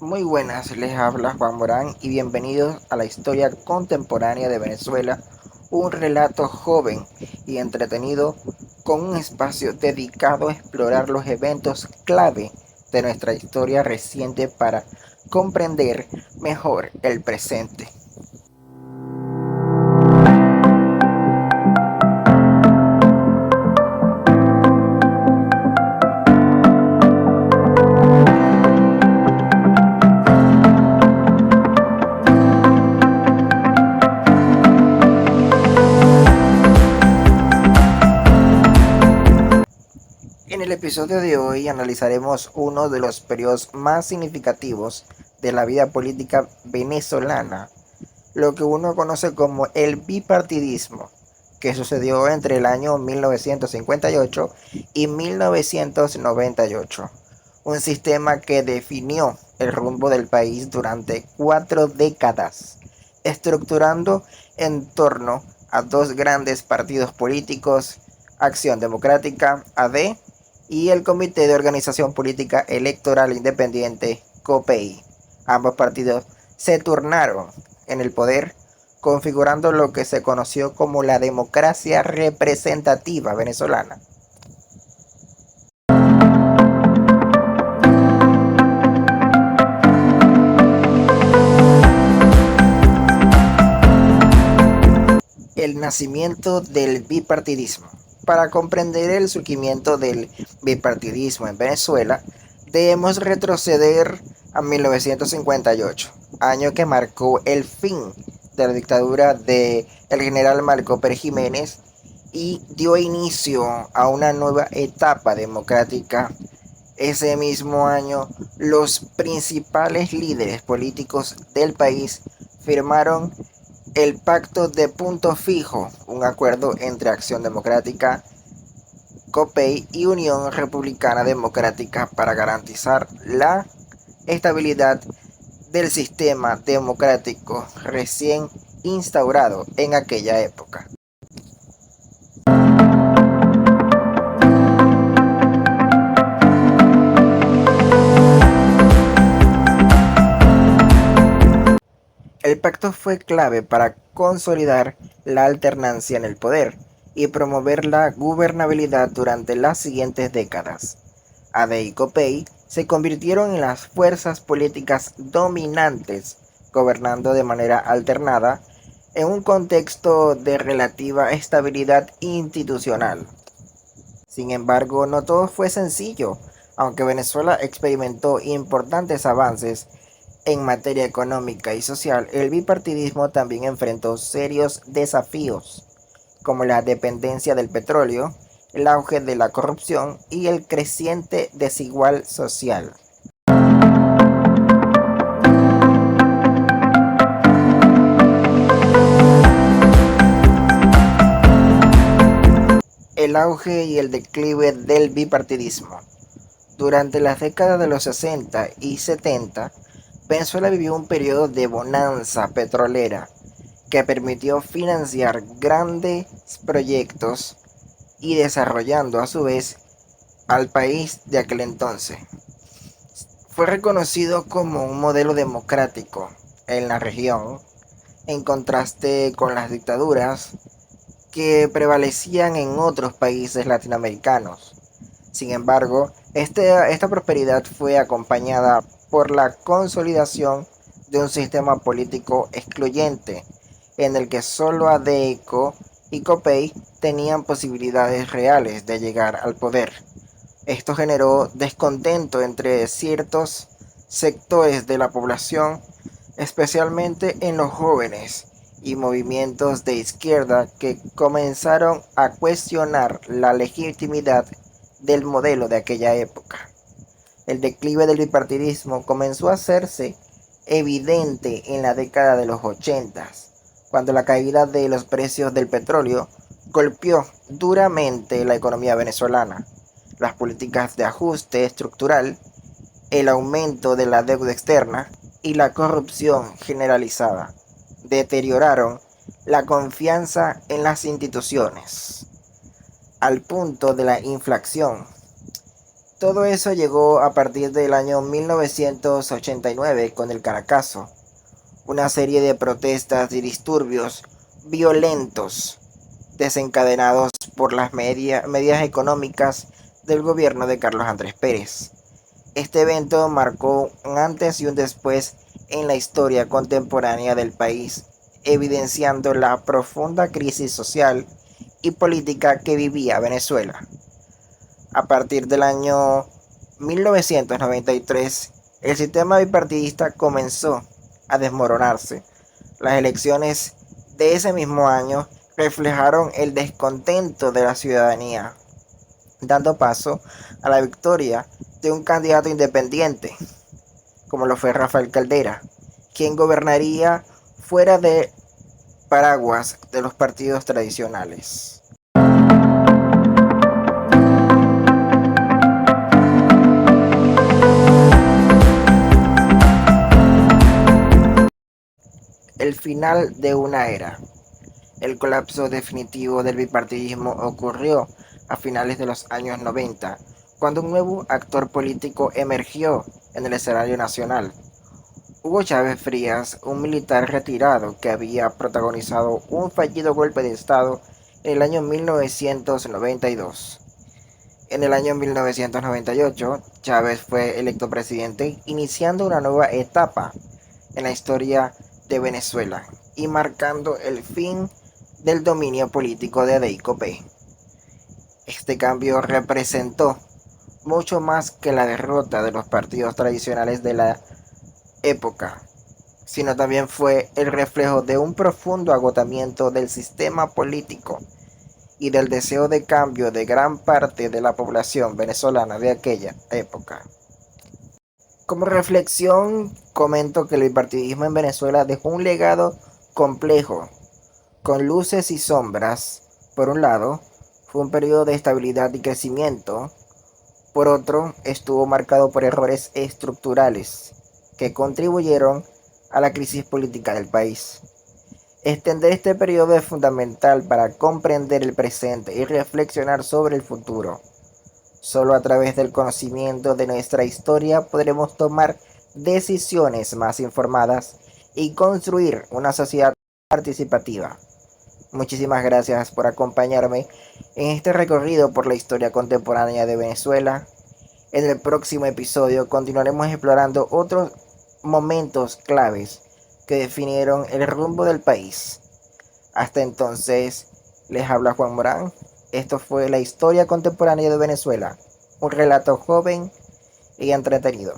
Muy buenas, les habla Juan Morán y bienvenidos a la historia contemporánea de Venezuela, un relato joven y entretenido con un espacio dedicado a explorar los eventos clave de nuestra historia reciente para comprender mejor el presente. En el episodio de hoy analizaremos uno de los periodos más significativos de la vida política venezolana, lo que uno conoce como el bipartidismo, que sucedió entre el año 1958 y 1998, un sistema que definió el rumbo del país durante 4 décadas, estructurando en torno a dos grandes partidos políticos, Acción Democrática, AD, y el Comité de Organización Política Electoral Independiente, COPEI. Ambos partidos se turnaron en el poder, configurando lo que se conoció como la democracia representativa venezolana. El nacimiento del bipartidismo. Para comprender el surgimiento del bipartidismo en Venezuela, debemos retroceder a 1958, año que marcó el fin de la dictadura del general Marco Pérez Jiménez y dio inicio a una nueva etapa democrática. Ese mismo año, los principales líderes políticos del país firmaron el Pacto de Punto Fijo, un acuerdo entre Acción Democrática, COPEI y Unión Republicana Democrática para garantizar la estabilidad del sistema democrático recién instaurado en aquella época. El pacto fue clave para consolidar la alternancia en el poder y promover la gobernabilidad durante las siguientes décadas. AD y COPEI se convirtieron en las fuerzas políticas dominantes, gobernando de manera alternada en un contexto de relativa estabilidad institucional. Sin embargo, no todo fue sencillo, aunque Venezuela experimentó importantes avances en materia económica y social. El bipartidismo también enfrentó serios desafíos, como la dependencia del petróleo, el auge de la corrupción y el creciente desigual social. El auge y el declive del bipartidismo. Durante las décadas de los 60 y 70, Venezuela vivió un periodo de bonanza petrolera que permitió financiar grandes proyectos y desarrollando a su vez al país de aquel entonces. Fue reconocido como un modelo democrático en la región, en contraste con las dictaduras que prevalecían en otros países latinoamericanos. Sin embargo, esta prosperidad fue acompañada por la consolidación de un sistema político excluyente, en el que solo ADECO y COPEI tenían posibilidades reales de llegar al poder. Esto generó descontento entre ciertos sectores de la población, especialmente en los jóvenes y movimientos de izquierda que comenzaron a cuestionar la legitimidad del modelo de aquella época. El declive del bipartidismo comenzó a hacerse evidente en la década de los 80, cuando la caída de los precios del petróleo golpeó duramente la economía venezolana. Las políticas de ajuste estructural, el aumento de la deuda externa y la corrupción generalizada deterioraron la confianza en las instituciones, al punto de la inflación Todo eso llegó a partir del año 1989 con el Caracazo, una serie de protestas y disturbios violentos desencadenados por las medidas económicas del gobierno de Carlos Andrés Pérez. Este evento marcó un antes y un después en la historia contemporánea del país, evidenciando la profunda crisis social y política que vivía Venezuela. A partir del año 1993, el sistema bipartidista comenzó a desmoronarse. Las elecciones de ese mismo año reflejaron el descontento de la ciudadanía, dando paso a la victoria de un candidato independiente, como lo fue Rafael Caldera, quien gobernaría fuera de paraguas de los partidos tradicionales. El final de una era. El colapso definitivo del bipartidismo ocurrió a finales de los años 90, cuando un nuevo actor político emergió en el escenario nacional. Hugo Chávez Frías, un militar retirado que había protagonizado un fallido golpe de Estado en el año 1992. En el año 1998, Chávez fue electo presidente, iniciando una nueva etapa en la historia de Venezuela y marcando el fin del dominio político de Deyco P. Este cambio representó mucho más que la derrota de los partidos tradicionales de la época, sino también fue el reflejo de un profundo agotamiento del sistema político y del deseo de cambio de gran parte de la población venezolana de aquella época. Como reflexión, comento que el bipartidismo en Venezuela dejó un legado complejo, con luces y sombras. Por un lado, fue un periodo de estabilidad y crecimiento. Por otro, estuvo marcado por errores estructurales que contribuyeron a la crisis política del país. Entender este periodo es fundamental para comprender el presente y reflexionar sobre el futuro. Solo a través del conocimiento de nuestra historia podremos tomar decisiones más informadas y construir una sociedad participativa. Muchísimas gracias por acompañarme en este recorrido por la historia contemporánea de Venezuela. En el próximo episodio continuaremos explorando otros momentos claves que definieron el rumbo del país. Hasta entonces, les habla Juan Morán. Esto fue la historia contemporánea de Venezuela, un relato joven y entretenido.